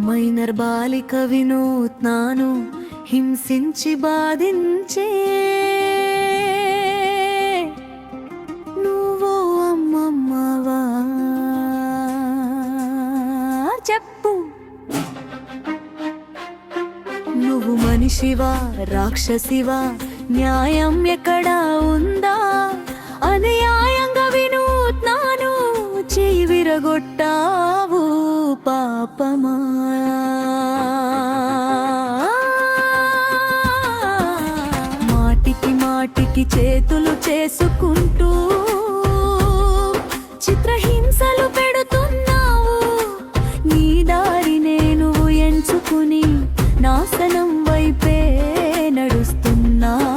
Minor బాలిక వినూత్నాను హింసించి బాధించే నువ్వో అమ్మమ్మవా చెప్పు, నువ్వు మనిషివా రాక్షసివా, న్యాయం ఎక్కడా ఉందా? అన్యాయంగా వినూత్నాను చెయ్యి విరగొట్టావు పాపమా. మాటికి మాటికి చేతులు చేసుకుంటూ చిత్రహింసలు పెడుతున్నావు. నీ దారినే నువ్వు ఎంచుకుని నాశనం వైపే నడుస్తున్నావు.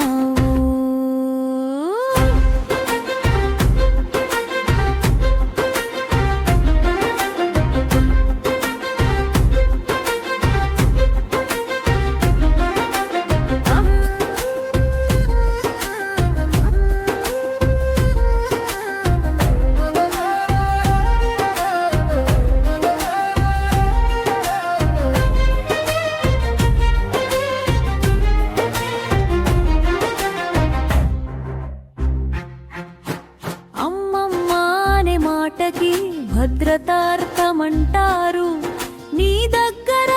మాటకి భద్రతార్థమంటారు. నీ దగ్గర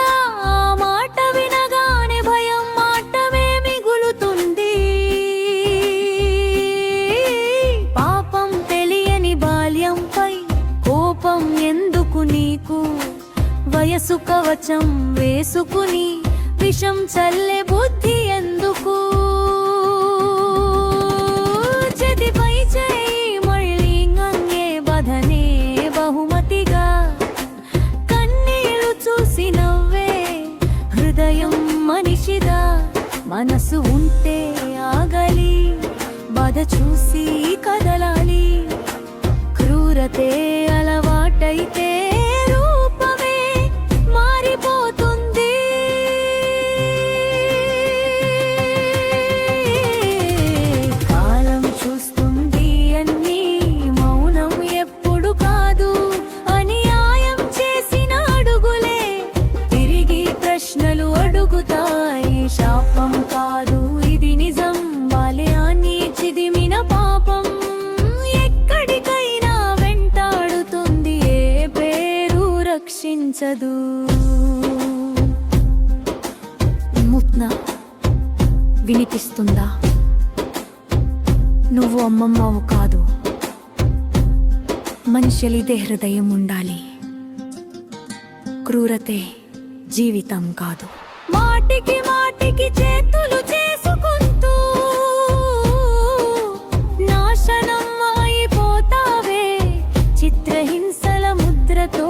ఆ మాట వినగానే భయం మాటమే మిగులుతుంది. పాపం తెలియని బాల్యంపై కోపం ఎందుకు నీకు? వయసు కవచం వేసుకుని విషం చల్లే బుద్ధి ఎందుకు? చెదిపై చేయి మళ్ళీ గంగే బధనే బహుమతిగా, కన్నీళ్లు చూసి నవ్వే హృదయం మనిషిదా. మనసు ఉంటే ఆగలి, బాధ చూసి కదలాలి. క్రూరతే అలవాటైతే రూపమే మారిపోతుంది. కాలం చూస్తుంది అన్నీ, మౌనం ఎప్పుడు కాదు. అన్యాయం చేసిన అడుగులే తిరిగి ప్రశ్నలు అడుగుతాయి. శాపం కాదు ఇది నిజం, బాల్యాన్ని చిదిమిన పాపం ఎక్కడికైనా వెంటాడుతుంది. ఏ పేరు రక్షించదు. ముత్న వినిపిస్తుందా? నువ్వు అమ్మమ్మవు కాదు, మనుషులిదే హృదయం ఉండాలి. క్రూరతే జీవితం కాదు. మాటికి మాటికి చేతులు చేసుకుంటూ నాశనం అయిపోతావే చిత్రహింసల ముద్రతో.